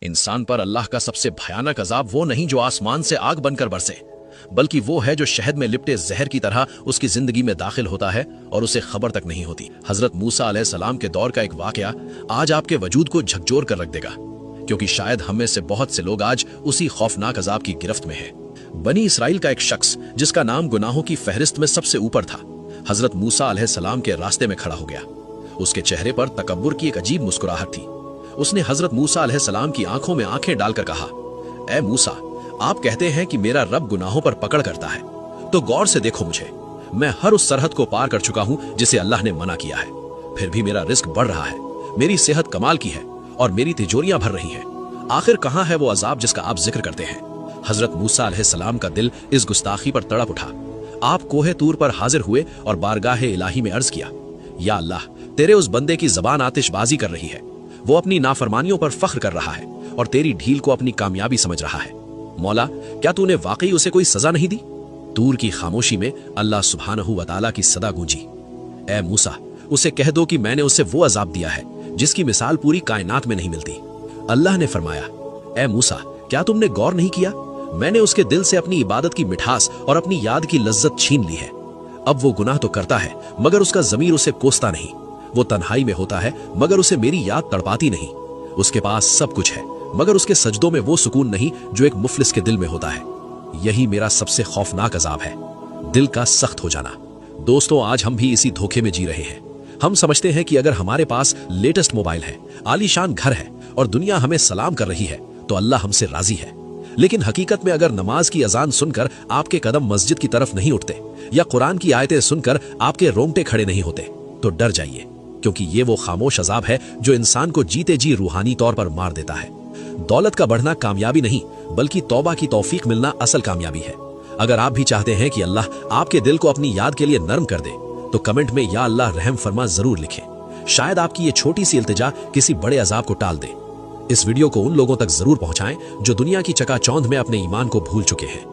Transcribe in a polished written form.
इंसान पर अल्लाह का सबसे भयानक अजाब वो नहीं जो आसमान से आग बनकर बरसे, बल्कि वो है जो शहद में लिपटे जहर की तरह उसकी जिंदगी में दाखिल होता है और उसे खबर तक नहीं होती। हजरत मूसा अलैहिस्सलाम के दौर का एक वाकया आज आपके वजूद को झकझोर कर रख देगा, क्योंकि शायद हम में से बहुत से लोग आज उसी खौफनाक अजाब की गिरफ्त में हैं। बनी इसराइल का एक शख्स जिसका नाम गुनाहों की फहरिस्त में सबसे ऊपर था, हजरत मूसा अलैहिस्सलाम के रास्ते में खड़ा हो गया। उसके चेहरे पर तकब्बुर की एक अजीब मुस्कुराहट थी। उसने हजरत मूसा अलैहिस्सलाम की आंखों में आंखें डालकर कहा, ऐ मूसा, आप कहते हैं कि मेरा रब गुनाहों पर पकड़ करता है, तो गौर से देखो मुझे। मैं हर उस सरहद को पार कर चुका हूं जिसे अल्लाह ने मना किया है, फिर भी मेरा रिस्क बढ़ रहा है। मेरी सेहत कमाल की है और मेरी तिजोरियां भर रही हैं। आखिर कहां है वो अजाब जिसका आप जिक्र करते हैं? हजरत मूसा अलैहिस्सलाम का दिल इस गुस्ताखी पर तड़प उठा। आप कोहे तूर पर हाजिर हुए और बारगाहे इलाही में अर्ज किया, या अल्लाह, तेरे उस बंदे की जबान आतिशबाजी कर रही है। वो अपनी नाफरमानियों पर फख्र कर रहा है और तेरी ढील को अपनी कामयाबी समझ रहा है। मौला, क्या तूने वाकई उसे कोई सजा नहीं दी? तूर की खामोशी में अल्लाह सुब्हानहू व तआला की सदा गूंजी, ऐ मूसा, उसे कह दो कि मैंने उसे वो अजाब दिया है जिसकी मिसाल पूरी कायनात में नहीं मिलती। अल्लाह ने फरमाया, ऐ मूसा, क्या तुमने गौर नहीं किया? मैंने उसके दिल से अपनी इबादत की मिठास और अपनी याद की लज्जत छीन ली है। अब वो गुनाह तो करता है मगर उसका ज़मीर उसे कोसता नहीं। वो तन्हाई में होता है मगर उसे मेरी याद तड़पाती नहीं। उसके पास सब कुछ है मगर उसके सजदों में वो सुकून नहीं जो एक मुफलिस के दिल में होता है। यही मेरा सबसे खौफनाक अजाब है, दिल का सख्त हो जाना। दोस्तों, आज हम भी इसी धोखे में जी रहे हैं। हम समझते हैं कि अगर हमारे पास लेटेस्ट मोबाइल है, आलीशान घर है और दुनिया हमें सलाम कर रही है तो अल्लाह हमसे राजी है। लेकिन हकीकत में अगर नमाज की अजान सुनकर आपके कदम मस्जिद की तरफ नहीं उठते या कुरान की आयतें सुनकर आपके रोंगटे खड़े नहीं होते तो डर जाइए, क्योंकि ये वो खामोश अजाब है जो इंसान को जीते जी रूहानी तौर पर मार देता है। दौलत का बढ़ना कामयाबी नहीं, बल्कि तौबा की तौफीक मिलना असल कामयाबी है। अगर आप भी चाहते हैं कि अल्लाह आपके दिल को अपनी याद के लिए नरम कर दे तो कमेंट में या अल्लाह रहम फरमा जरूर लिखें। शायद आपकी ये छोटी सी इल्तिजा किसी बड़े अजाब को टाल दे। इस वीडियो को उन लोगों तक जरूर पहुंचाएं जो दुनिया की चकाचौंध में अपने ईमान को भूल चुके हैं।